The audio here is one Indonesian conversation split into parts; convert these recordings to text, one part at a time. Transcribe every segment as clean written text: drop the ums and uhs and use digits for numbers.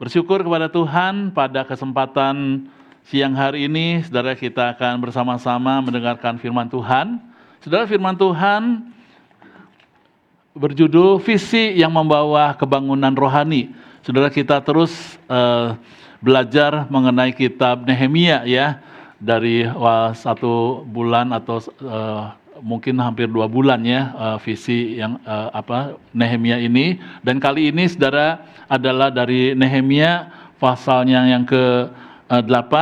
Bersyukur kepada Tuhan pada kesempatan siang hari ini, saudara, kita akan bersama-sama mendengarkan firman Tuhan. Saudara, firman Tuhan berjudul visi yang membawa kebangunan rohani. Saudara, kita terus belajar mengenai kitab Nehemia ya, dari 1 bulan atau mungkin hampir 2 bulan ya, visi yang Nehemia ini. Dan kali ini saudara adalah dari Nehemia pasalnya yang ke-8.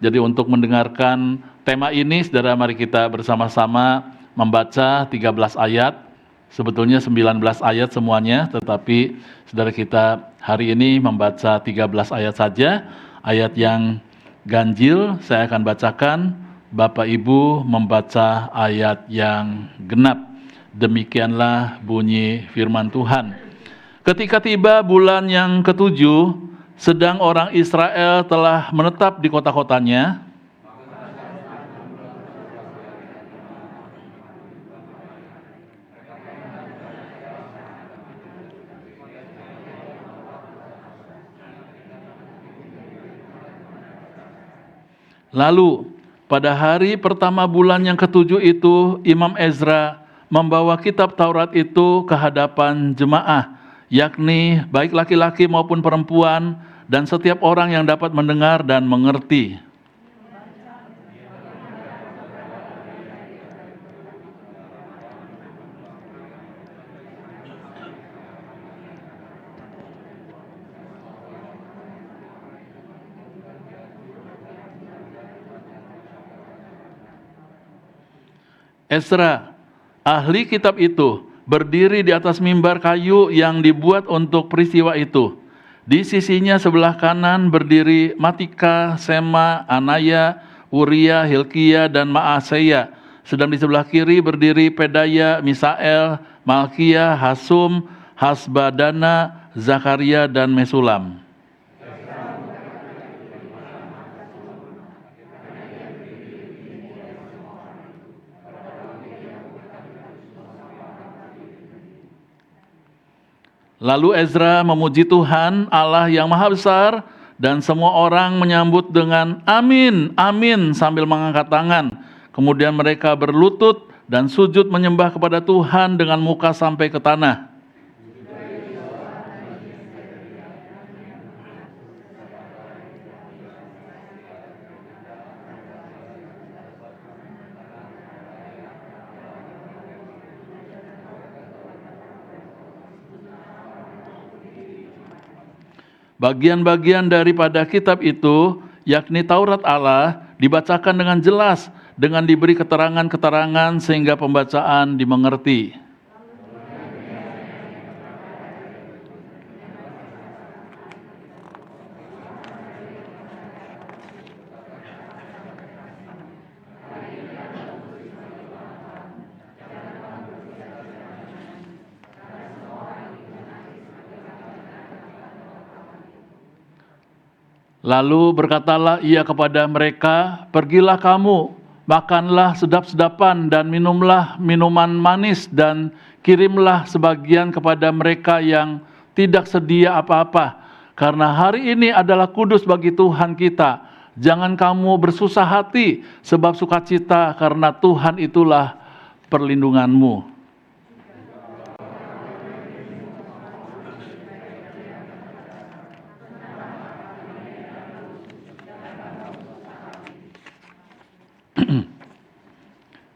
Jadi untuk mendengarkan tema ini saudara, mari kita bersama-sama membaca 13 ayat. Sebetulnya 19 ayat semuanya, tetapi saudara kita hari ini membaca 13 ayat saja. Ayat yang ganjil saya akan bacakan, Bapak Ibu membaca ayat yang genap. Demikianlah bunyi firman Tuhan. Ketika tiba bulan yang ke-7, sedang orang Israel telah menetap di kota-kotanya, lalu pada hari pertama bulan yang ke-7 itu, Imam Ezra membawa kitab Taurat itu ke hadapan jemaah, yakni baik laki-laki maupun perempuan, dan setiap orang yang dapat mendengar dan mengerti. Ezra, ahli kitab itu, berdiri di atas mimbar kayu yang dibuat untuk peristiwa itu. Di sisinya sebelah kanan berdiri Matika, Sema, Anaya, Uria, Hilkia, dan Maaseya. Sedang di sebelah kiri berdiri Pedaya, Misael, Malkia, Hasum, Hasbadana, Zakaria, dan Mesulam. Lalu Ezra memuji Tuhan Allah yang Maha Besar, dan semua orang menyambut dengan amin, amin sambil mengangkat tangan. Kemudian mereka berlutut dan sujud menyembah kepada Tuhan dengan muka sampai ke tanah. Bagian-bagian daripada kitab itu, yakni Taurat Allah, dibacakan dengan jelas, dengan diberi keterangan-keterangan sehingga pembacaan dimengerti. Lalu berkatalah ia kepada mereka, pergilah kamu, makanlah sedap-sedapan dan minumlah minuman manis, dan kirimlah sebagian kepada mereka yang tidak sedia apa-apa. Karena hari ini adalah kudus bagi Tuhan kita. Jangan kamu bersusah hati, sebab sukacita karena Tuhan itulah perlindunganmu.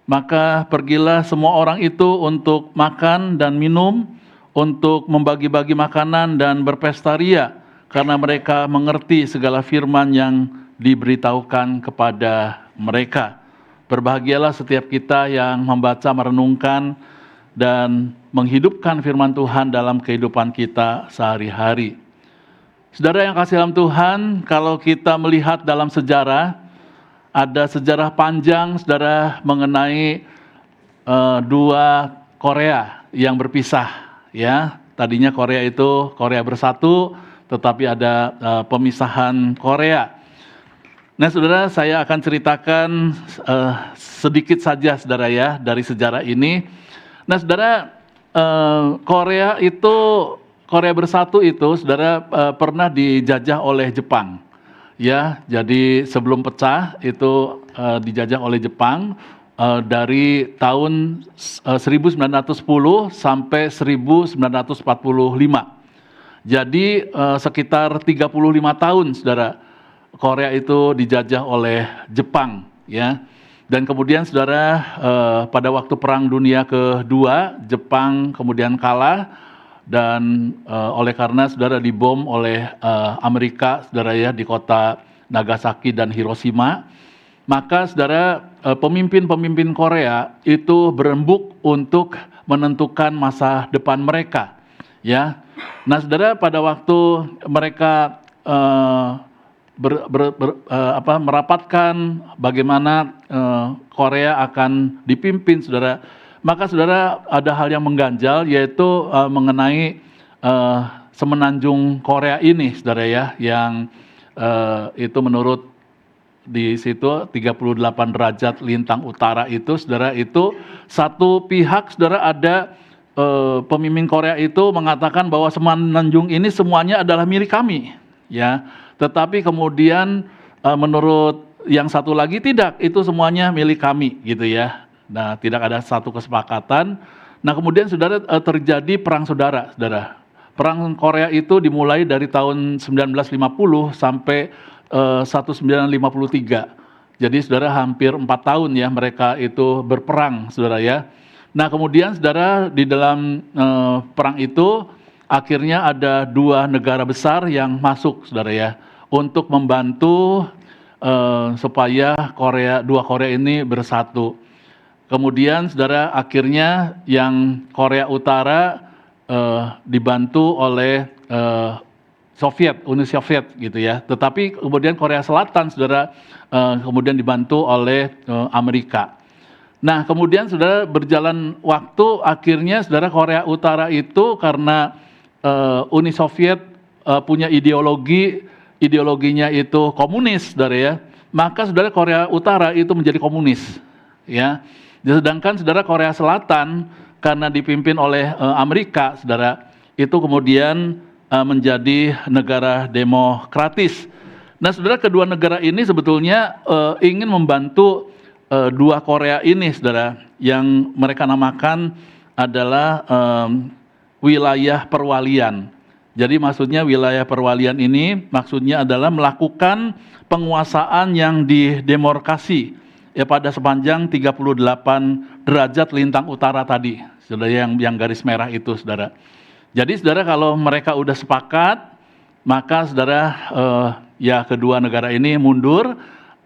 Maka pergilah semua orang itu untuk makan dan minum, untuk membagi-bagi makanan dan berpesta ria, karena mereka mengerti segala firman yang diberitahukan kepada mereka. Berbahagialah setiap kita yang membaca, merenungkan, dan menghidupkan firman Tuhan dalam kehidupan kita sehari-hari. Saudara yang kasih dalam Tuhan, kalau kita melihat dalam sejarah, ada sejarah panjang, saudara, mengenai dua Korea yang berpisah. Ya, tadinya Korea itu Korea bersatu, tetapi ada pemisahan Korea. Nah, saudara, saya akan ceritakan sedikit saja, saudara ya, dari sejarah ini. Nah, saudara, Korea itu Korea Bersatu itu, saudara, pernah dijajah oleh Jepang. Ya, jadi sebelum pecah itu dijajah oleh Jepang dari tahun 1910 sampai 1945. Jadi sekitar 35 tahun, saudara, Korea itu dijajah oleh Jepang, ya. Dan kemudian, saudara, pada waktu Perang Dunia Kedua, Jepang kemudian kalah dan oleh karena, saudara, dibom oleh Amerika, saudara, ya, di kota Nagasaki dan Hiroshima, maka, saudara, pemimpin-pemimpin Korea itu berembuk untuk menentukan masa depan mereka, ya. Nah, saudara, pada waktu mereka merapatkan bagaimana Korea akan dipimpin, saudara, maka, saudara, ada hal yang mengganjal, yaitu mengenai semenanjung Korea ini, saudara, ya, yang itu menurut di situ 38 derajat lintang utara itu, saudara, itu satu pihak, saudara, ada pemimpin Korea itu mengatakan bahwa semenanjung ini semuanya adalah milik kami, ya. Tetapi kemudian menurut yang satu lagi tidak, itu semuanya milik kami, gitu, ya. Nah, tidak ada satu kesepakatan. Nah, kemudian, saudara, terjadi perang saudara, saudara. Perang Korea itu dimulai dari tahun 1950 sampai 1953. Jadi, saudara, hampir 4 tahun, ya, mereka itu berperang, saudara, ya. Nah, kemudian, saudara, di dalam perang itu akhirnya ada dua negara besar yang masuk, saudara, ya, untuk membantu supaya dua Korea ini bersatu. Kemudian, saudara, akhirnya yang Korea Utara dibantu oleh Uni Soviet, gitu, ya. Tetapi kemudian Korea Selatan, saudara, kemudian dibantu oleh Amerika. Nah, kemudian, saudara, berjalan waktu, akhirnya, saudara, Korea Utara itu karena Uni Soviet punya ideologinya itu komunis, saudara, ya, maka, saudara, Korea Utara itu menjadi komunis, ya. Sedangkan, saudara, Korea Selatan karena dipimpin oleh Amerika, saudara, itu kemudian menjadi negara demokratis. Nah, saudara, kedua negara ini sebetulnya ingin membantu dua Korea ini, saudara, yang mereka namakan adalah wilayah perwalian. Jadi maksudnya wilayah perwalian ini maksudnya adalah melakukan penguasaan yang didemarkasi, ya, pada sepanjang 38 derajat lintang utara tadi, saudara, yang garis merah itu, saudara. Jadi, saudara, kalau mereka udah sepakat, maka, saudara, ya, kedua negara ini mundur.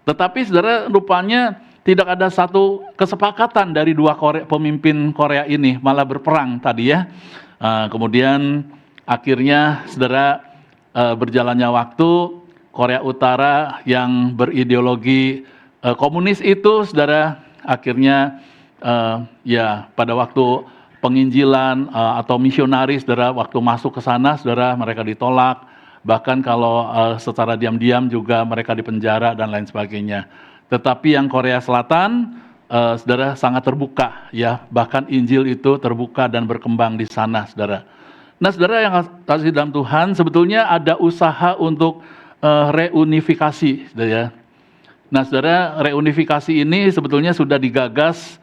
Tetapi, saudara, rupanya tidak ada satu kesepakatan dari dua pemimpin Korea ini, malah berperang tadi, ya. Kemudian akhirnya, saudara, berjalannya waktu, Korea Utara yang berideologi komunis itu, saudara, akhirnya ya, pada waktu penginjilan atau misionaris, saudara, waktu masuk ke sana, saudara, mereka ditolak. Bahkan kalau secara diam-diam juga mereka dipenjara dan lain sebagainya. Tetapi yang Korea Selatan, saudara, sangat terbuka, ya, bahkan Injil itu terbuka dan berkembang di sana, saudara. Nah, saudara yang kasih dalam Tuhan, sebetulnya ada usaha untuk reunifikasi, saudara, ya. Nah, saudara, reunifikasi ini sebetulnya sudah digagas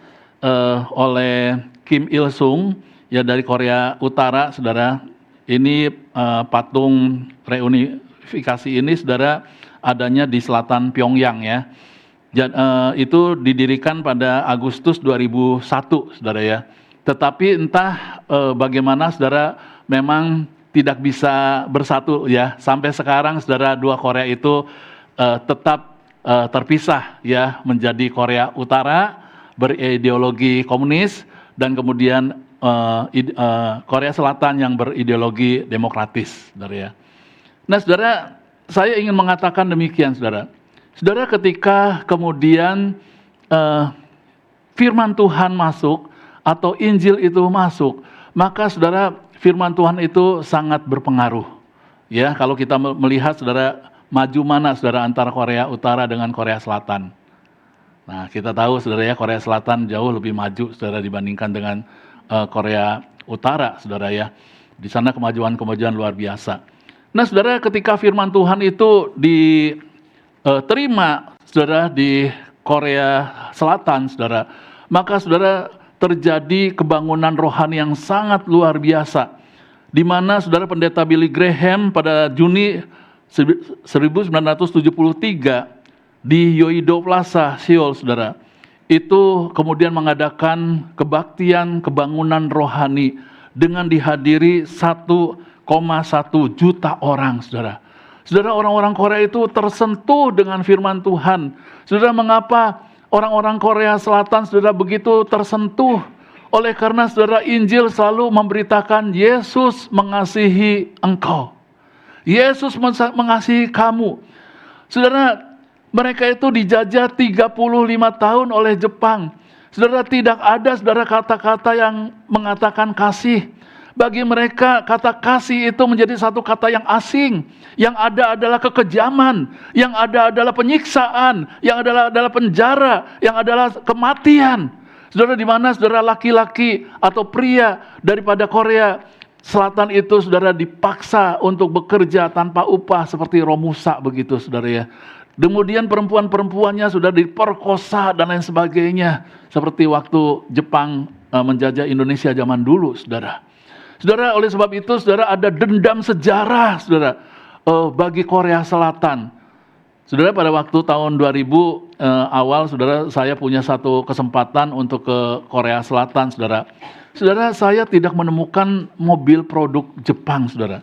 oleh Kim Il Sung, ya, dari Korea Utara, saudara. Ini patung reunifikasi ini, saudara, adanya di selatan Pyongyang, ya. Itu didirikan pada Agustus 2001, saudara, ya. Tetapi entah bagaimana, saudara, memang tidak bisa bersatu, ya. Sampai sekarang, saudara, dua Korea itu tetap terpisah, ya, menjadi Korea Utara berideologi komunis dan kemudian Korea Selatan yang berideologi demokratis, saudara, ya. Nah, saudara, saya ingin mengatakan demikian, saudara. Saudara, ketika kemudian firman Tuhan masuk atau Injil itu masuk, maka, saudara, firman Tuhan itu sangat berpengaruh, ya. Kalau kita melihat, saudara, maju mana, saudara, antara Korea Utara dengan Korea Selatan. Nah, kita tahu, saudara, ya, Korea Selatan jauh lebih maju, saudara, dibandingkan dengan Korea Utara, saudara, ya. Di sana kemajuan-kemajuan luar biasa. Nah, saudara, ketika firman Tuhan itu diterima, saudara, di Korea Selatan, saudara, maka saudara terjadi kebangunan rohani yang sangat luar biasa, di mana saudara pendeta Billy Graham pada Juni 1973 di Yoido Plaza, Seoul, saudara, itu kemudian mengadakan kebaktian kebangunan rohani dengan dihadiri 1,1 juta orang, saudara. Saudara, orang-orang Korea itu tersentuh dengan firman Tuhan. Saudara, mengapa orang-orang Korea Selatan, saudara, begitu tersentuh? Oleh karena, saudara, Injil selalu memberitakan Yesus mengasihi engkau. Yesus mengasihi kamu. Saudara, mereka itu dijajah 35 tahun oleh Jepang. Saudara, tidak ada, saudara, kata-kata yang mengatakan kasih. Bagi mereka kata kasih itu menjadi satu kata yang asing. Yang ada adalah kekejaman, yang ada adalah penyiksaan, yang adalah penjara, yang adalah kematian. Saudara, di mana saudara laki-laki atau pria daripada Korea Selatan itu, saudara, dipaksa untuk bekerja tanpa upah seperti Romusa begitu, saudara ya. Kemudian perempuan-perempuannya sudah diperkosa dan lain sebagainya, seperti waktu Jepang menjajah Indonesia zaman dulu, saudara. Saudara, oleh sebab itu, saudara, ada dendam sejarah, saudara, bagi Korea Selatan. Saudara, pada waktu tahun 2000 awal, saudara, saya punya satu kesempatan untuk ke Korea Selatan, saudara. Saudara, saya tidak menemukan mobil produk Jepang, saudara.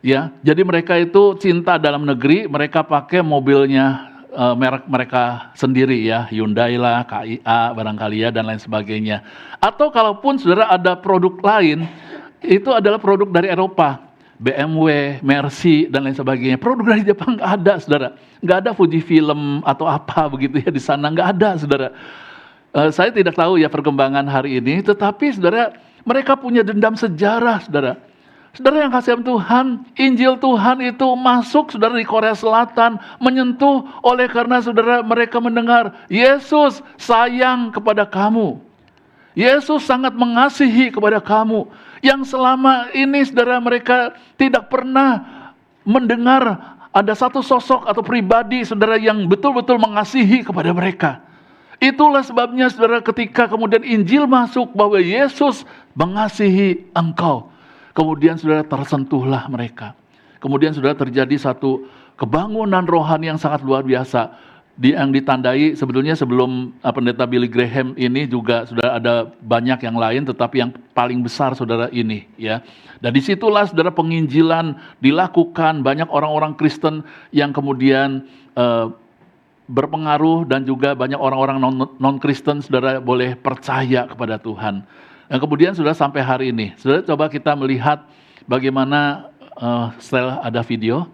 Ya, jadi mereka itu cinta dalam negeri, mereka pakai mobilnya merek mereka sendiri ya, Hyundai lah, KIA barangkali ya, dan lain sebagainya. Atau kalaupun saudara ada produk lain, itu adalah produk dari Eropa, BMW, Mercy, dan lain sebagainya. Produk dari Jepang nggak ada, saudara. Nggak ada Fujifilm atau apa begitu ya di sana, nggak ada, saudara. Saya tidak tahu ya perkembangan hari ini, tetapi saudara, mereka punya dendam sejarah, saudara. Saudara yang kasihan Tuhan, Injil Tuhan itu masuk, saudara, di Korea Selatan, menyentuh oleh karena saudara mereka mendengar, Yesus sayang kepada kamu. Yesus sangat mengasihi kepada kamu. Yang selama ini, saudara, mereka tidak pernah mendengar ada satu sosok atau pribadi, saudara, yang betul-betul mengasihi kepada mereka. Itulah sebabnya, saudara, ketika kemudian Injil masuk bahwa Yesus mengasihi engkau, kemudian saudara tersentuhlah mereka. Kemudian saudara terjadi satu kebangunan rohani yang sangat luar biasa. Yang ditandai sebetulnya sebelum pendeta Billy Graham ini juga sudah ada banyak yang lain, tetapi yang paling besar, saudara, ini ya. Dan disitulah, saudara, penginjilan dilakukan, banyak orang-orang Kristen yang kemudian berpengaruh, dan juga banyak orang-orang non-Kristen, saudara, boleh percaya kepada Tuhan. Dan kemudian sudah sampai hari ini, saudara, coba kita melihat bagaimana setelah ada video,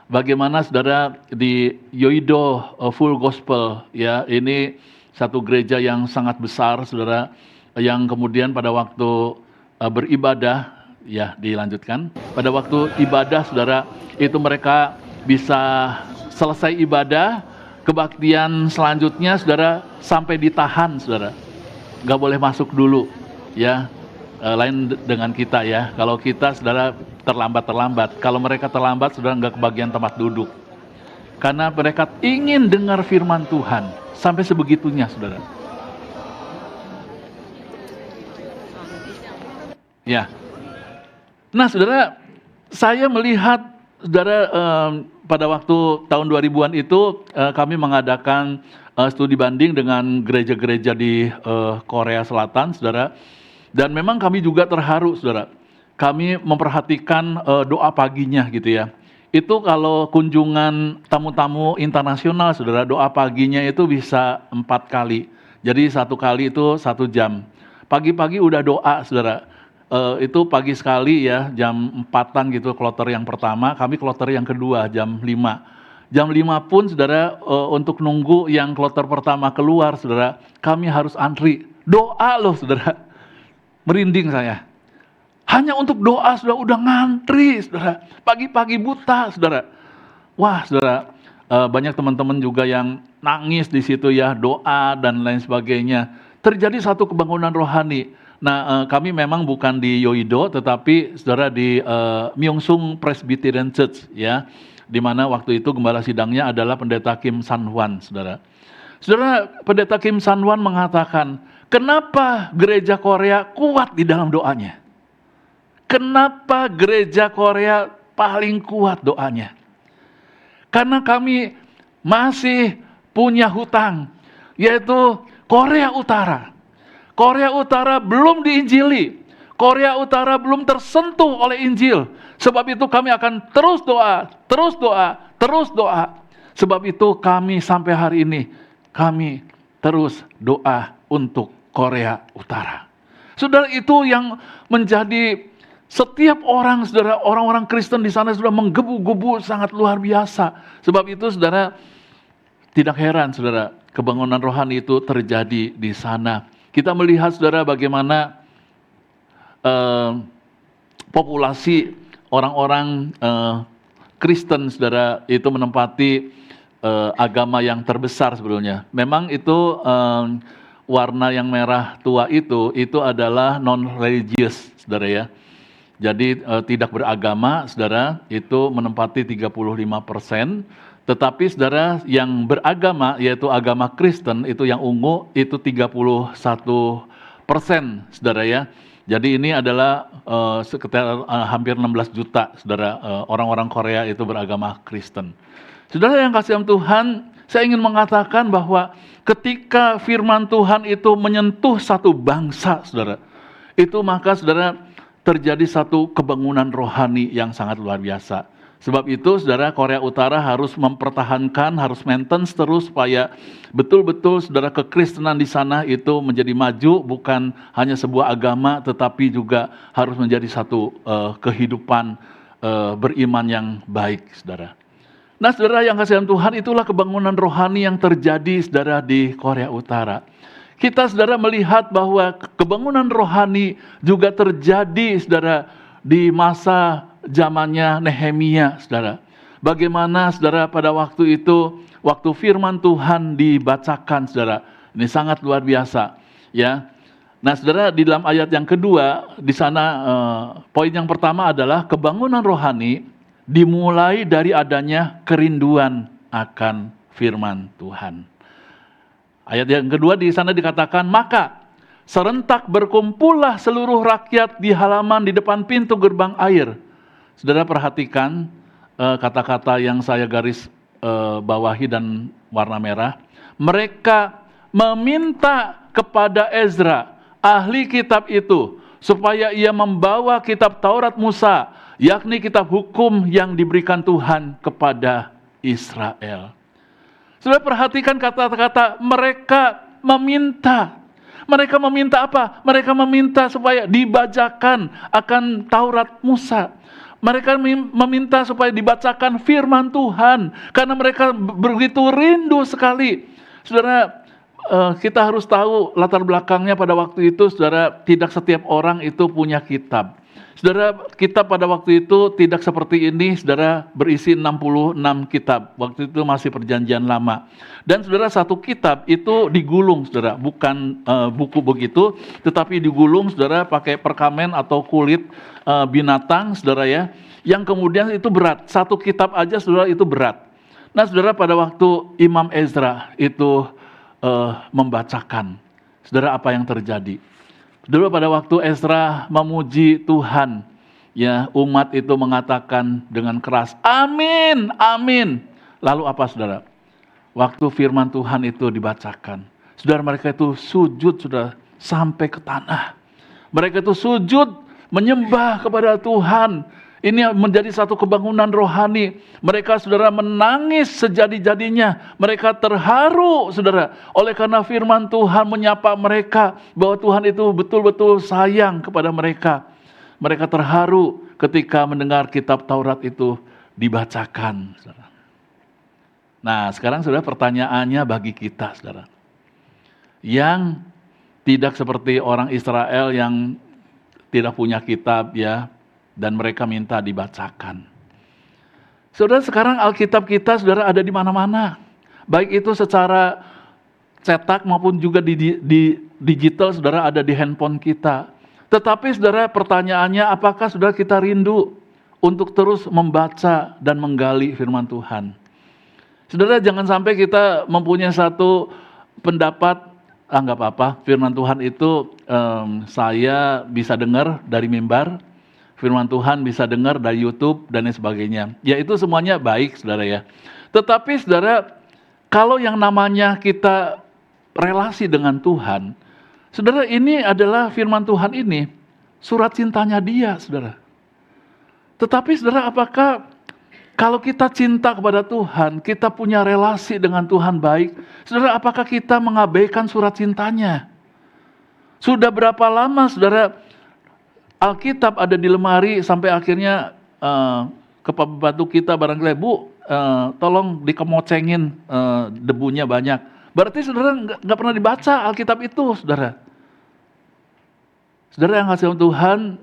bagaimana, saudara, di Yoido Full Gospel ya, ini satu gereja yang sangat besar, saudara, yang kemudian pada waktu beribadah ya, dilanjutkan. Pada waktu ibadah, saudara, itu mereka bisa selesai ibadah, kebaktian selanjutnya, saudara, sampai ditahan, saudara, nggak boleh masuk dulu. Ya, lain dengan kita ya. Kalau kita, saudara, terlambat. Kalau mereka terlambat, saudara, nggak kebagian tempat duduk. Karena mereka ingin dengar firman Tuhan sampai sebegitunya, saudara. Ya. Nah, saudara, saya melihat, saudara, pada waktu tahun 2000-an itu kami mengadakan studi banding dengan gereja-gereja di Korea Selatan, saudara. Dan memang kami juga terharu, saudara. Kami memperhatikan doa paginya gitu ya. Itu kalau kunjungan tamu-tamu internasional, saudara, doa paginya itu bisa 4 kali. Jadi 1 kali itu 1 jam. Pagi-pagi udah doa, saudara. Itu pagi sekali ya, jam 4-an gitu, kloter yang pertama. Kami kloter yang kedua, jam 5. Jam 5 pun, saudara, untuk nunggu yang kloter pertama keluar, saudara, kami harus antri. Doa loh, saudara. Merinding saya. Hanya untuk doa, saudara, udah ngantri, saudara. Pagi-pagi buta, saudara. Wah, saudara, banyak teman-teman juga yang nangis di situ ya, doa dan lain sebagainya. Terjadi satu kebangunan rohani. Nah, kami memang bukan di Yoido, tetapi saudara di Myeongsung Presbyterian Church, ya, di mana waktu itu gembala sidangnya adalah Pendeta Kim San-hwan, saudara. Saudara, Pendeta Kim San-hwan mengatakan, kenapa gereja Korea kuat di dalam doanya? Kenapa gereja Korea paling kuat doanya? Karena kami masih punya hutang, yaitu Korea Utara. Korea Utara belum diinjili. Korea Utara belum tersentuh oleh Injil. Sebab itu kami akan terus doa, terus doa, terus doa. Sebab itu kami sampai hari ini, kami terus doa untuk Korea Utara. Saudara, itu yang menjadi setiap orang, saudara, orang-orang Kristen di sana sudah menggebu-gebu sangat luar biasa. Sebab itu, saudara, tidak heran, saudara, kebangunan rohani itu terjadi di sana. Kita melihat, saudara, bagaimana populasi orang-orang Kristen, saudara, itu menempati agama yang terbesar sebetulnya. Memang itu warna yang merah tua itu adalah non-religious, saudara ya. Jadi tidak beragama, saudara, itu menempati 35%. Tetapi saudara yang beragama, yaitu agama Kristen, itu yang ungu, itu 31%, saudara ya. Jadi ini adalah sekitar hampir 16 juta, saudara, orang-orang Korea itu beragama Kristen. Saudara yang kasih Tuhan, saya ingin mengatakan bahwa ketika firman Tuhan itu menyentuh satu bangsa, saudara, itu maka saudara terjadi satu kebangunan rohani yang sangat luar biasa. Sebab itu, saudara, Korea Utara harus mempertahankan, harus maintenance terus supaya betul-betul, saudara, kekristenan di sana itu menjadi maju, bukan hanya sebuah agama, tetapi juga harus menjadi satu kehidupan beriman yang baik, saudara. Nah, saudara yang kasihan Tuhan, itulah kebangunan rohani yang terjadi, saudara, di Korea Utara. Kita, saudara, melihat bahwa kebangunan rohani juga terjadi, saudara, di masa zamannya Nehemia, saudara. Bagaimana, saudara, pada waktu itu, waktu firman Tuhan dibacakan, saudara. Ini sangat luar biasa, ya. Nah, saudara, di dalam ayat yang kedua, di sana poin yang pertama adalah kebangunan rohani dimulai dari adanya kerinduan akan firman Tuhan. Ayat yang kedua di sana dikatakan, maka serentak berkumpullah seluruh rakyat di halaman di depan pintu gerbang air. Saudara perhatikan kata-kata yang saya garis bawahi dan warna merah. Mereka meminta kepada Ezra, ahli kitab itu, supaya ia membawa kitab Taurat Musa, yakni kitab hukum yang diberikan Tuhan kepada Israel. Saudara perhatikan kata-kata mereka meminta. Mereka meminta apa? Mereka meminta supaya dibacakan akan Taurat Musa. Mereka meminta supaya dibacakan firman Tuhan. Karena mereka begitu rindu sekali. Saudara, kita harus tahu latar belakangnya pada waktu itu, saudara, tidak setiap orang itu punya kitab. Saudara, kitab pada waktu itu tidak seperti ini, saudara, berisi 66 kitab. Waktu itu masih perjanjian lama. Dan saudara, satu kitab itu digulung, saudara, bukan buku begitu, tetapi digulung, saudara, pakai perkamen atau kulit binatang, saudara ya, yang kemudian itu berat. Satu kitab aja, saudara, itu berat. Nah, saudara, pada waktu Imam Ezra itu membacakan, saudara, apa yang terjadi? Dulu pada waktu Ezra memuji Tuhan, ya, umat itu mengatakan dengan keras, amin, amin. Lalu apa, saudara? Waktu firman Tuhan itu dibacakan, saudara, mereka itu sujud, saudara, sampai ke tanah. Mereka itu sujud menyembah kepada Tuhan. Ini menjadi satu kebangunan rohani. Mereka, saudara, menangis sejadi-jadinya. Mereka terharu, saudara, oleh karena firman Tuhan menyapa mereka bahwa Tuhan itu betul-betul sayang kepada mereka. Mereka terharu ketika mendengar kitab Taurat itu dibacakan, saudara. Nah, sekarang, saudara, pertanyaannya bagi kita, saudara, yang tidak seperti orang Israel yang tidak punya kitab, ya, dan mereka minta dibacakan. Saudara, sekarang Alkitab kita, saudara, ada di mana-mana. Baik itu secara cetak maupun juga di digital, saudara, ada di handphone kita. Tetapi saudara, pertanyaannya, apakah saudara kita rindu untuk terus membaca dan menggali firman Tuhan? Saudara, jangan sampai kita mempunyai satu pendapat, nggak apa-apa, firman Tuhan itu saya bisa dengar dari mimbar, firman Tuhan bisa dengar dari YouTube dan lain sebagainya. Ya, itu semuanya baik, saudara ya. Tetapi saudara, kalau yang namanya kita relasi dengan Tuhan, saudara, ini adalah firman Tuhan ini, surat cintanya Dia, saudara. Tetapi saudara, apakah kalau kita cinta kepada Tuhan, kita punya relasi dengan Tuhan baik, saudara, apakah kita mengabaikan surat cintanya? Sudah berapa lama, saudara, Alkitab ada di lemari sampai akhirnya ke pembantu kita barangkali, Bu, tolong dikemocengin, debunya banyak. Berarti saudara nggak pernah dibaca Alkitab itu, saudara. Saudara yang kasih Tuhan,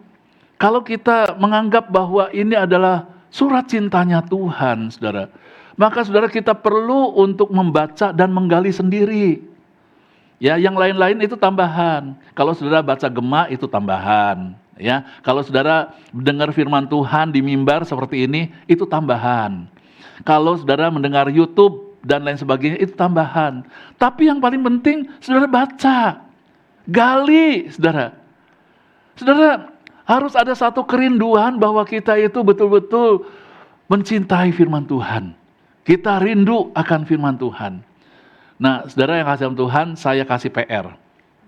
kalau kita menganggap bahwa ini adalah surat cintanya Tuhan, saudara, maka saudara kita perlu untuk membaca dan menggali sendiri. Ya, yang lain-lain itu tambahan. Kalau saudara baca Gema itu tambahan. Ya, kalau saudara mendengar firman Tuhan di mimbar seperti ini itu tambahan. Kalau saudara mendengar YouTube dan lain sebagainya itu tambahan. Tapi yang paling penting saudara baca, gali, saudara. Saudara, harus ada satu kerinduan bahwa kita itu betul-betul mencintai firman Tuhan. Kita rindu akan firman Tuhan. Nah, saudara yang kasih Tuhan, saya kasih PR.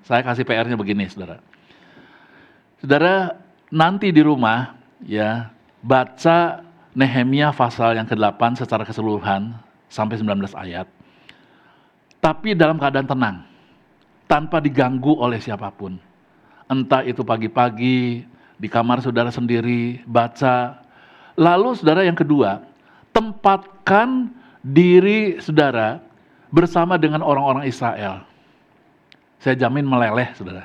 Saya kasih PR-nya begini, saudara. Saudara, nanti di rumah, ya, baca Nehemia pasal yang ke-8 secara keseluruhan, sampai 19 ayat. Tapi dalam keadaan tenang, tanpa diganggu oleh siapapun. Entah itu pagi-pagi, di kamar saudara sendiri, baca. Lalu saudara yang kedua, tempatkan diri saudara bersama dengan orang-orang Israel. Saya jamin meleleh, saudara.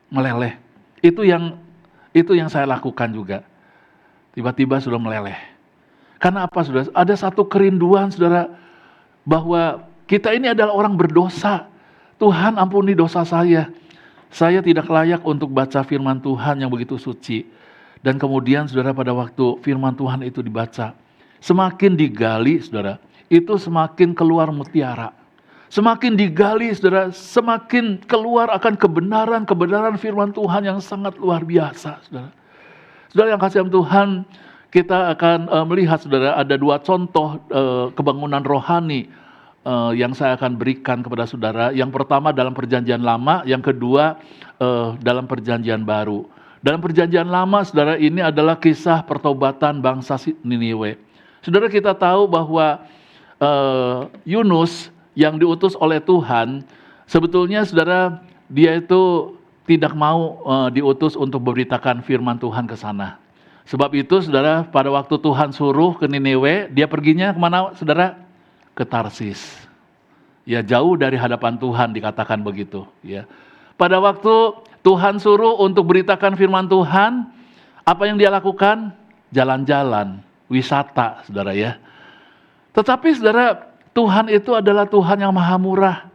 Meleleh. Itu yang saya lakukan juga. Tiba-tiba sudah meleleh. Karena apa, saudara? Ada satu kerinduan, saudara, bahwa kita ini adalah orang berdosa. Tuhan, ampuni dosa saya. Saya tidak layak untuk baca firman Tuhan yang begitu suci. Dan kemudian saudara, pada waktu firman Tuhan itu dibaca, semakin digali, saudara, itu semakin keluar mutiara. Semakin digali, saudara, semakin keluar akan kebenaran firman Tuhan yang sangat luar biasa, saudara. Saudara yang kasih Tuhan, kita akan melihat, saudara, ada dua contoh kebangunan rohani yang saya akan berikan kepada saudara. Yang pertama dalam perjanjian lama, yang kedua dalam perjanjian baru. Dalam perjanjian lama, saudara, ini adalah kisah pertobatan bangsa Niniwe. Saudara, kita tahu bahwa Yunus yang diutus oleh Tuhan, sebetulnya saudara, dia itu tidak mau diutus untuk memberitakan firman Tuhan ke sana. Sebab itu, saudara, pada waktu Tuhan suruh ke Niniwe, dia perginya kemana, saudara? Ke Tarsis. Ya, jauh dari hadapan Tuhan, dikatakan begitu. Ya. Pada waktu Tuhan suruh untuk beritakan firman Tuhan, apa yang dia lakukan? Jalan-jalan, wisata, saudara ya. Tetapi saudara, Tuhan itu adalah Tuhan yang maha murah.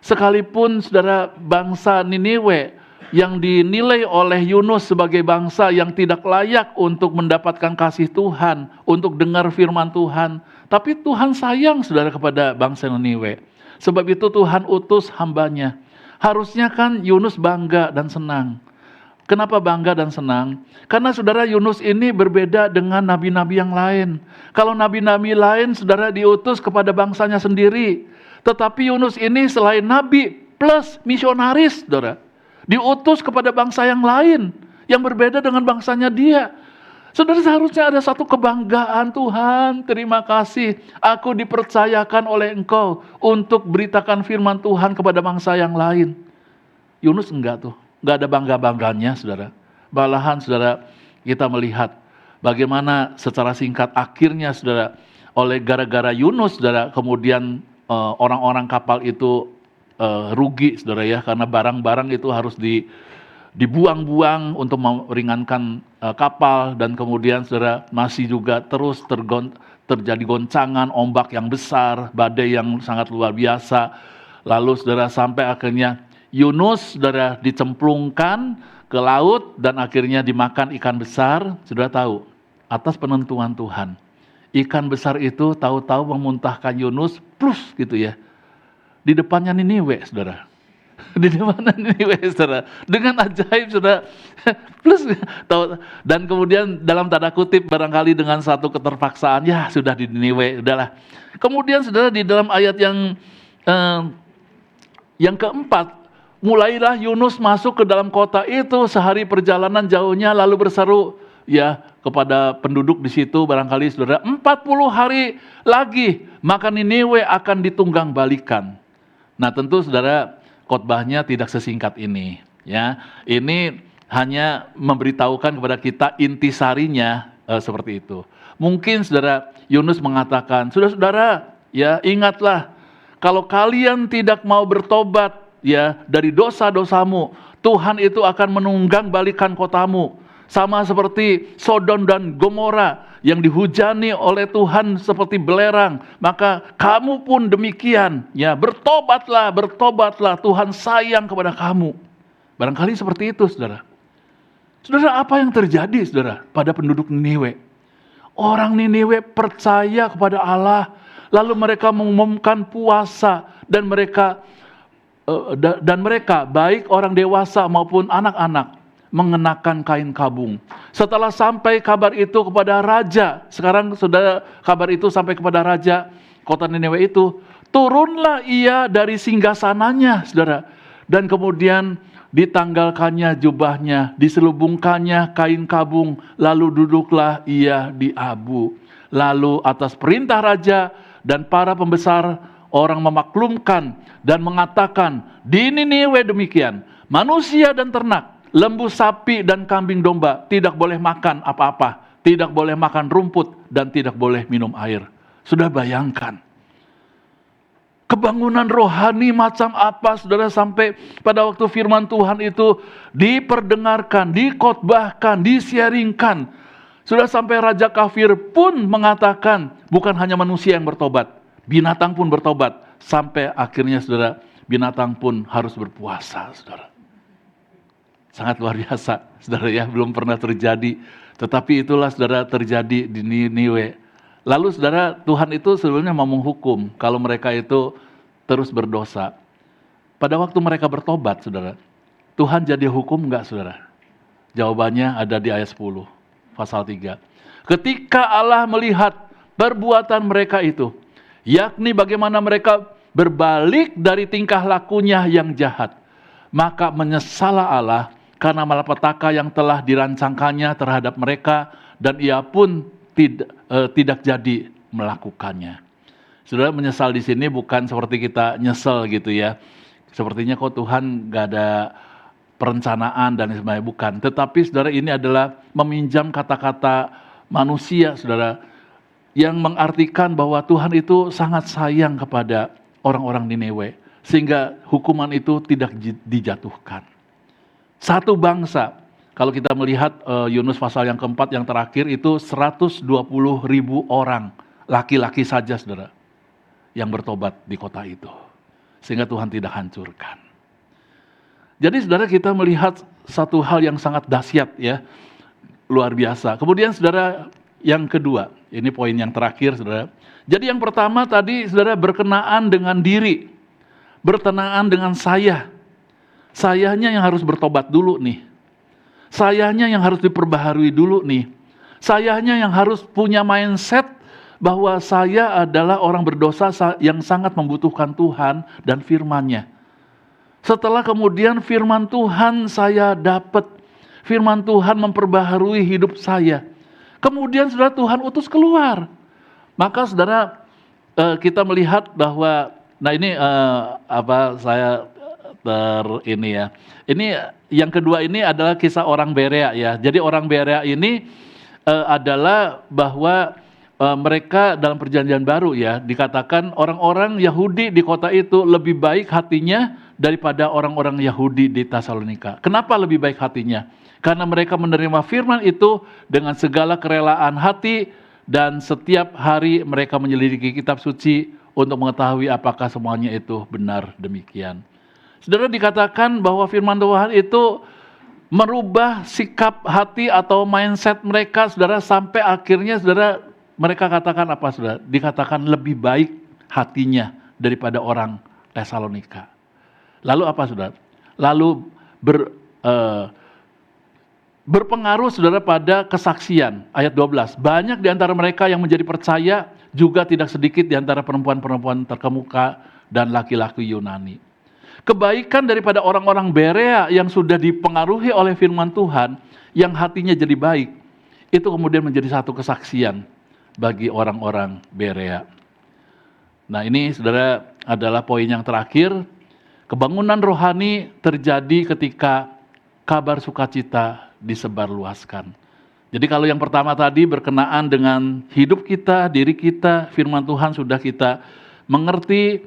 Sekalipun saudara, bangsa Niniwe yang dinilai oleh Yunus sebagai bangsa yang tidak layak untuk mendapatkan kasih Tuhan, untuk dengar firman Tuhan, tapi Tuhan sayang, saudara, kepada bangsa Niniwe. Sebab itu Tuhan utus hambanya. Harusnya kan Yunus bangga dan senang. Kenapa bangga dan senang? Karena saudara, Yunus ini berbeda dengan nabi-nabi yang lain. Kalau nabi-nabi lain, saudara, diutus kepada bangsanya sendiri. Tetapi Yunus ini selain nabi plus misionaris, saudara, diutus kepada bangsa yang lain, yang berbeda dengan bangsanya dia. Saudara, seharusnya ada satu kebanggaan. Tuhan, terima kasih, aku dipercayakan oleh Engkau untuk beritakan firman Tuhan kepada bangsa yang lain. Yunus enggak tuh, enggak ada bangga-bangganya, saudara. Malahan, saudara, kita melihat bagaimana secara singkat akhirnya, saudara, oleh gara-gara Yunus, saudara, kemudian orang-orang kapal itu rugi, saudara ya, karena barang-barang itu harus dibuang-buang untuk meringankan kapal, dan kemudian saudara masih juga terus terjadi goncangan, ombak yang besar, badai yang sangat luar biasa. Lalu saudara sampai akhirnya Yunus saudara dicemplungkan ke laut dan akhirnya dimakan ikan besar. Saudara tahu, atas penentuan Tuhan. Ikan besar itu tahu-tahu memuntahkan Yunus, plus gitu ya. Di depannya Niniwe, saudara. Di depannya Niniwe, saudara. Dengan ajaib, saudara. Plus, dan kemudian dalam tanda kutip barangkali dengan satu keterpaksaan, ya sudah di Niniwe, udahlah. Kemudian saudara di dalam ayat yang keempat, mulailah Yunus masuk ke dalam kota itu sehari perjalanan jauhnya lalu berseru ya kepada penduduk di situ barangkali saudara 40 hari lagi maka Niniwe akan ditunggang balikan. Nah tentu saudara khotbahnya tidak sesingkat ini ya. Ini hanya memberitahukan kepada kita intisarinya seperti itu. Mungkin saudara Yunus mengatakan, saudara-saudara ya ingatlah kalau kalian tidak mau bertobat ya dari dosa-dosamu, Tuhan itu akan menunggang balikan kotamu. Sama seperti Sodom dan Gomora yang dihujani oleh Tuhan seperti belerang, maka kamu pun demikian. Ya, bertobatlah, bertobatlah, Tuhan sayang kepada kamu. Barangkali seperti itu, saudara. Saudara, apa yang terjadi, saudara, pada penduduk Niniwe? Orang Niniwe percaya kepada Allah, lalu mereka mengumumkan puasa dan mereka baik orang dewasa maupun anak-anak mengenakan kain kabung. Setelah sampai kabar itu kepada raja, sekarang sudah kabar itu sampai kepada raja kota Niniwe itu, turunlah ia dari singgasananya, saudara, dan kemudian ditanggalkannya jubahnya, diselubungkannya kain kabung, lalu duduklah ia di abu. Lalu atas perintah raja dan para pembesar, orang memaklumkan dan mengatakan, di Niniwe demikian, manusia dan ternak, lembu sapi dan kambing domba tidak boleh makan apa-apa, tidak boleh makan rumput dan tidak boleh minum air. Sudah bayangkan kebangunan rohani macam apa, saudara, sampai pada waktu firman Tuhan itu diperdengarkan, dikhotbahkan, disiaringkan. Sudah sampai raja kafir pun mengatakan bukan hanya manusia yang bertobat, binatang pun bertobat. Sampai akhirnya saudara, binatang pun harus berpuasa, saudara. Sangat luar biasa, saudara ya, belum pernah terjadi. Tetapi itulah saudara terjadi di Niniwe. Lalu saudara, Tuhan itu sebenarnya mau menghukum kalau mereka itu terus berdosa. Pada waktu mereka bertobat, saudara, Tuhan jadi hukum enggak, saudara? Jawabannya ada di ayat 10, pasal 3. Ketika Allah melihat perbuatan mereka itu, yakni bagaimana mereka berbalik dari tingkah lakunya yang jahat, maka menyesallah Allah karena malapetaka yang telah dirancangkannya terhadap mereka, dan ia pun tidak jadi melakukannya. Saudara, menyesal di sini bukan seperti kita nyesel gitu ya. Sepertinya kok Tuhan gak ada perencanaan dan sebagainya, bukan. Tetapi saudara, ini adalah meminjam kata-kata manusia, saudara, yang mengartikan bahwa Tuhan itu sangat sayang kepada orang-orang Niniwe, sehingga hukuman itu tidak dijatuhkan. Satu bangsa, kalau kita melihat Yunus pasal yang keempat yang terakhir itu 120.000 orang, laki-laki saja, saudara, yang bertobat di kota itu. Sehingga Tuhan tidak hancurkan. Jadi saudara, kita melihat satu hal yang sangat dahsyat ya, luar biasa. Kemudian saudara, yang kedua, ini poin yang terakhir, saudara. Jadi yang pertama tadi, saudara, berkenaan dengan diri, berkenaan dengan saya. Sayanya yang harus bertobat dulu nih. Sayanya yang harus diperbaharui dulu nih. Sayanya yang harus punya mindset bahwa saya adalah orang berdosa yang sangat membutuhkan Tuhan dan firman-Nya. Setelah kemudian firman Tuhan saya dapat, firman Tuhan memperbaharui hidup saya. Kemudian saudara, Tuhan utus keluar. Maka saudara, kita melihat bahwa, nah ini saya ini ya. Ini yang kedua ini adalah kisah orang Berea ya. Jadi orang Berea ini adalah bahwa mereka dalam perjanjian baru ya, dikatakan orang-orang Yahudi di kota itu lebih baik hatinya daripada orang-orang Yahudi di Tesalonika. Kenapa lebih baik hatinya? Karena mereka menerima firman itu dengan segala kerelaan hati, dan setiap hari mereka menyelidiki kitab suci untuk mengetahui apakah semuanya itu benar demikian. Saudara, dikatakan bahwa firman Tuhan itu merubah sikap hati atau mindset mereka, saudara, sampai akhirnya saudara mereka katakan apa, saudara? Dikatakan lebih baik hatinya daripada orang Tesalonika. Lalu apa, saudara? Lalu berpengaruh, saudara, pada kesaksian. Ayat 12, banyak di antara mereka yang menjadi percaya, juga tidak sedikit di antara perempuan-perempuan terkemuka dan laki-laki Yunani. Kebaikan daripada orang-orang Berea yang sudah dipengaruhi oleh firman Tuhan, yang hatinya jadi baik, itu kemudian menjadi satu kesaksian bagi orang-orang Berea. Nah, ini, saudara, adalah poin yang terakhir. Kebangunan rohani terjadi ketika kabar sukacita disebarluaskan. Jadi kalau yang pertama tadi berkenaan dengan hidup kita, diri kita, firman Tuhan sudah kita mengerti,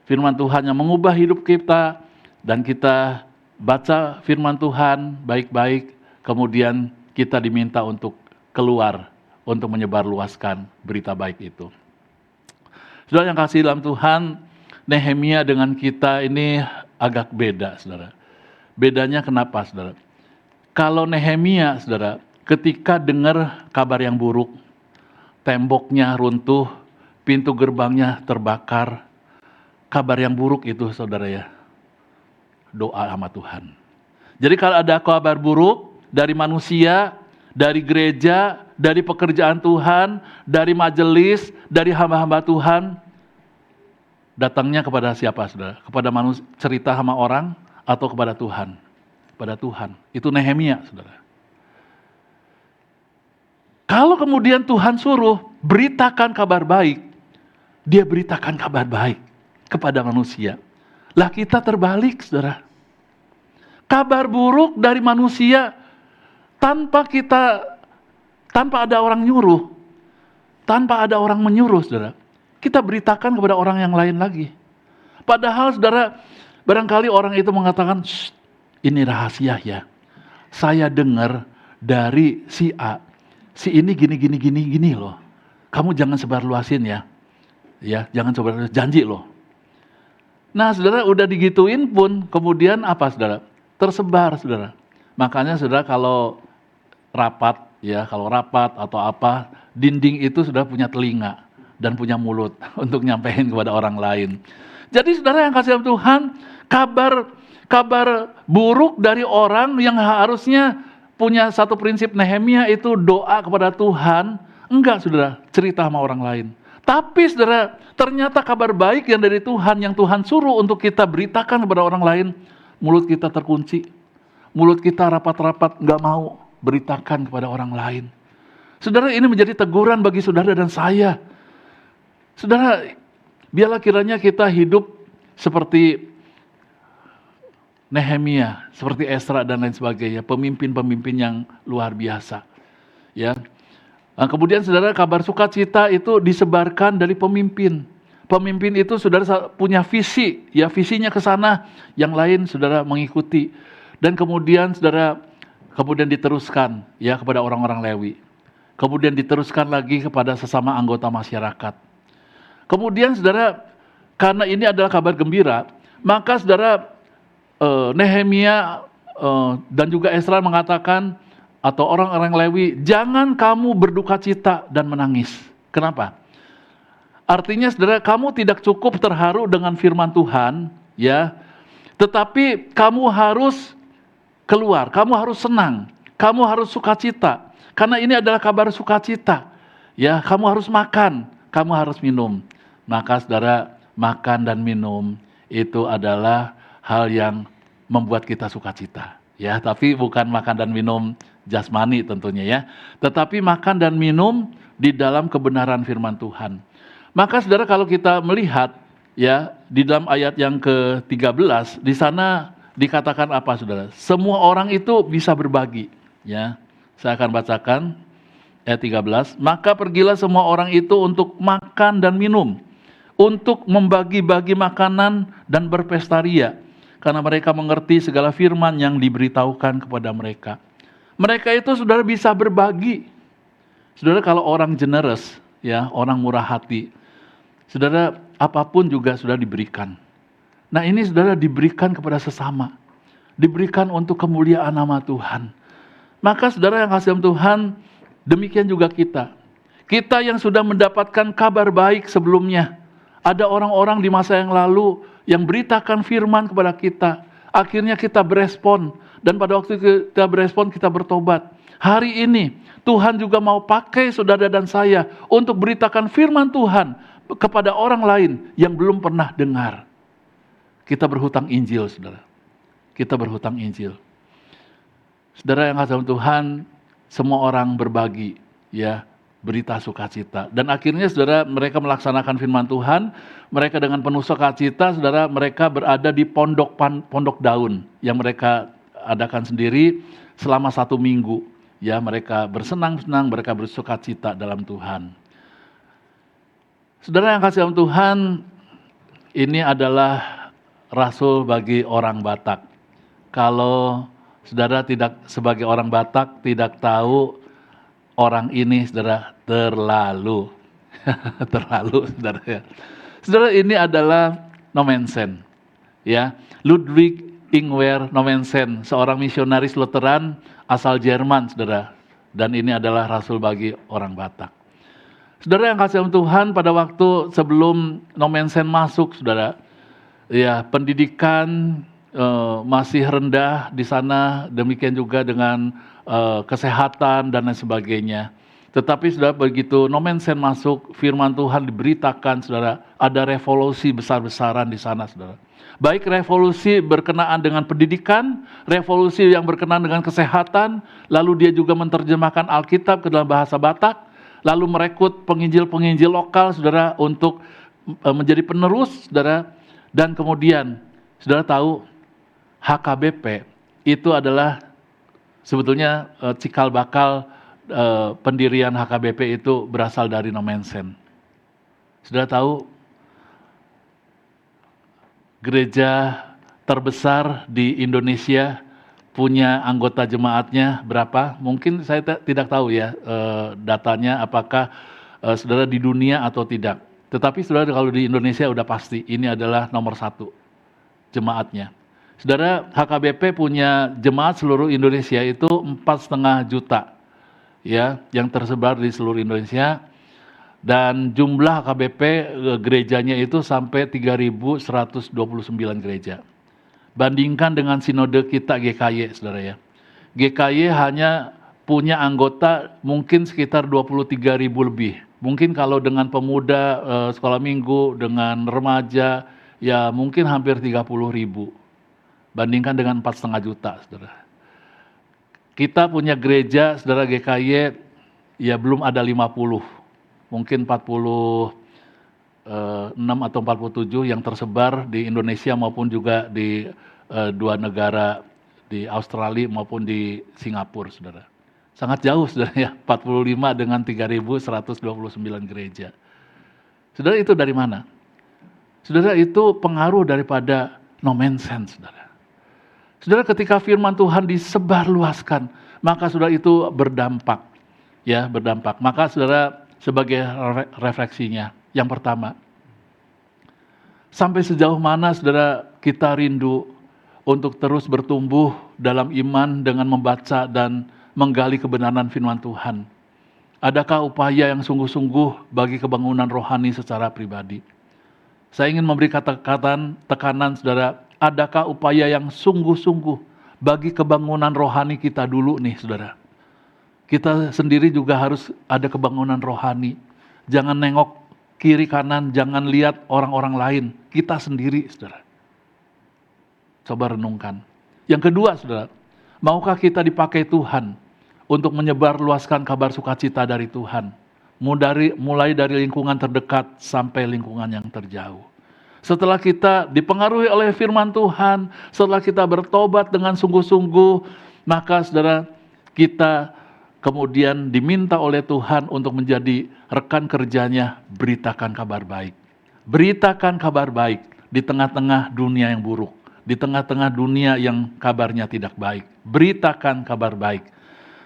firman Tuhan yang mengubah hidup kita, dan kita baca firman Tuhan baik-baik, kemudian kita diminta untuk keluar, untuk menyebarluaskan berita baik itu. Saudara yang kasih dalam Tuhan, Nehemia dengan kita ini agak beda, saudara. Bedanya kenapa, saudara? Kalau Nehemia, saudara, ketika dengar kabar yang buruk, temboknya runtuh, pintu gerbangnya terbakar, kabar yang buruk itu, saudara, ya, doa sama Tuhan. Jadi kalau ada kabar buruk dari manusia, dari gereja, dari pekerjaan Tuhan, dari majelis, dari hamba-hamba Tuhan, datangnya kepada siapa, saudara? Kepada manusia, cerita sama orang, atau kepada Tuhan? Kepada Tuhan. Itu Nehemia, saudara. Kalau kemudian Tuhan suruh beritakan kabar baik, dia beritakan kabar baik kepada manusia. Lah kita terbalik, saudara. Kabar buruk dari manusia tanpa ada orang nyuruh, tanpa ada orang menyuruh, saudara, kita beritakan kepada orang yang lain lagi. Padahal, saudara, barangkali orang itu mengatakan, ini rahasia ya, saya dengar dari si A, si ini gini loh, kamu jangan sebarluasin ya, jangan sebarluasin, janji loh. Nah, saudara, udah digituin pun, kemudian apa, saudara? Tersebar, saudara. Makanya, saudara, kalau rapat atau apa, dinding itu sudah punya telinga dan punya mulut untuk nyampein kepada orang lain. Jadi, saudara yang kasih Tuhan, kabar buruk dari orang yang harusnya punya satu prinsip Nehemia itu doa kepada Tuhan, enggak, saudara, cerita sama orang lain. Tapi, saudara, ternyata kabar baik yang dari Tuhan, yang Tuhan suruh untuk kita beritakan kepada orang lain, mulut kita terkunci, mulut kita rapat-rapat enggak mau beritakan kepada orang lain. Saudara, ini menjadi teguran bagi saudara dan saya. Saudara, biarlah kiranya kita hidup seperti Nehemia, seperti Esra dan lain sebagainya, pemimpin-pemimpin yang luar biasa. Ya. Nah, kemudian, saudara, kabar sukacita itu disebarkan dari pemimpin. Pemimpin itu, saudara, punya visi, ya, visinya ke sana, yang lain, saudara, mengikuti. Dan kemudian, saudara, diteruskan, ya, kepada orang-orang Lewi. Kemudian diteruskan lagi kepada sesama anggota masyarakat. Kemudian, saudara, karena ini adalah kabar gembira, maka, saudara, Nehemia dan juga Esra mengatakan, atau orang-orang Lewi, jangan kamu berduka cita dan menangis. Kenapa? Artinya, saudara, kamu tidak cukup terharu dengan firman Tuhan, ya, tetapi kamu harus keluar, kamu harus senang, kamu harus sukacita, karena ini adalah kabar sukacita, ya, kamu harus makan, kamu harus minum. Maka, saudara, makan dan minum itu adalah hal yang membuat kita sukacita, ya, tapi bukan makan dan minum jasmani tentunya, ya, tetapi makan dan minum di dalam kebenaran firman Tuhan. Maka, saudara, kalau kita melihat, ya, di dalam ayat yang ke-13, di sana dikatakan apa, saudara? Semua orang itu bisa berbagi, ya. Saya akan bacakan ayat 13. Maka pergilah semua orang itu untuk makan dan minum, untuk membagi-bagi makanan dan berpesta ria, karena mereka mengerti segala firman yang diberitahukan kepada mereka. Mereka itu, saudara, bisa berbagi. Saudara, kalau orang generous, ya, orang murah hati, saudara, apapun juga sudah diberikan. Nah ini saudara diberikan kepada sesama, diberikan untuk kemuliaan nama Tuhan. Maka saudara yang kasih Tuhan, demikian juga kita. Kita yang sudah mendapatkan kabar baik sebelumnya, ada orang-orang di masa yang lalu yang beritakan firman kepada kita. Akhirnya kita berespon, dan pada waktu kita berespon kita bertobat. Hari ini Tuhan juga mau pakai saudara dan saya untuk beritakan firman Tuhan kepada orang lain yang belum pernah dengar. Kita berhutang Injil, saudara. Kita berhutang Injil. Saudara yang kasih Tuhan, semua orang berbagi, ya, berita sukacita. Dan akhirnya saudara, mereka melaksanakan firman Tuhan, mereka dengan penuh sukacita, saudara, mereka berada di pondok daun yang mereka adakan sendiri selama 1 minggu. Ya, mereka bersenang-senang, mereka bersukacita dalam Tuhan. Saudara yang kasih Tuhan, ini adalah rasul bagi orang Batak. Kalau saudara tidak sebagai orang Batak tidak tahu orang ini, saudara, terlalu saudara ya. Saudara, ini adalah Nommensen, ya. Ludwig Ingwer Nommensen, seorang misionaris Lutheran asal Jerman, saudara. Dan ini adalah rasul bagi orang Batak. Saudara yang kasih Tuhan, pada waktu sebelum Nommensen masuk, saudara, ya, pendidikan masih rendah di sana, demikian juga dengan kesehatan dan lain sebagainya. Tetapi saudara, begitu Nommensen masuk, firman Tuhan diberitakan, saudara, ada revolusi besar-besaran di sana, saudara. Baik revolusi berkenaan dengan pendidikan, revolusi yang berkenaan dengan kesehatan, lalu dia juga menerjemahkan Alkitab ke dalam bahasa Batak, lalu merekrut penginjil-penginjil lokal, saudara, untuk menjadi penerus, saudara. Dan kemudian, saudara tahu, HKBP itu adalah sebetulnya cikal bakal pendirian HKBP itu berasal dari Nommensen. Saudara tahu, gereja terbesar di Indonesia punya anggota jemaatnya berapa? Mungkin saya tidak tahu ya datanya, apakah saudara di dunia atau tidak. Tetapi saudara, kalau di Indonesia udah pasti ini adalah nomor 1 jemaatnya. Saudara, HKBP punya jemaat seluruh Indonesia itu 4,5 juta, ya, yang tersebar di seluruh Indonesia. Dan jumlah HKBP gerejanya itu sampai 3.129 gereja. Bandingkan dengan sinode kita GKY, saudara ya. GKY hanya punya anggota mungkin sekitar 23.000 lebih. Mungkin kalau dengan pemuda, sekolah minggu, dengan remaja, ya mungkin hampir 30.000. Bandingkan dengan 4,5 juta, saudara. Kita punya gereja, saudara, GKY, ya belum ada 50. Mungkin 46 atau 47 yang tersebar di Indonesia maupun juga di 2 negara, di Australia maupun di Singapura, saudara. Sangat jauh, saudara ya, 45 dengan 3.129 gereja. Saudara, itu dari mana? Saudara, itu pengaruh daripada Nommensen, saudara. Saudara, ketika firman Tuhan disebarluaskan, maka saudara itu berdampak, ya, berdampak. Maka saudara, sebagai refleksinya, yang pertama, sampai sejauh mana saudara kita rindu untuk terus bertumbuh dalam iman dengan membaca dan menggali kebenaran firman Tuhan? Adakah upaya yang sungguh-sungguh bagi kebangunan rohani secara pribadi? Saya ingin memberi tekanan, saudara, adakah upaya yang sungguh-sungguh bagi kebangunan rohani kita dulu nih, saudara? Kita sendiri juga harus ada kebangunan rohani. Jangan nengok kiri kanan, jangan lihat orang-orang lain. Kita sendiri, saudara. Coba renungkan. Yang kedua, saudara, maukah kita dipakai Tuhan untuk menyebarluaskan kabar sukacita dari Tuhan? Mulai dari lingkungan terdekat sampai lingkungan yang terjauh. Setelah kita dipengaruhi oleh firman Tuhan, setelah kita bertobat dengan sungguh-sungguh, maka saudara, kita kemudian diminta oleh Tuhan untuk menjadi rekan kerjanya, beritakan kabar baik. Beritakan kabar baik di tengah-tengah dunia yang buruk, di tengah-tengah dunia yang kabarnya tidak baik. Beritakan kabar baik.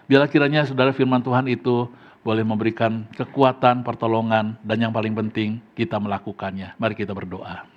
Biarlah kiranya saudara, firman Tuhan itu boleh memberikan kekuatan, pertolongan, dan yang paling penting kita melakukannya. Mari kita berdoa.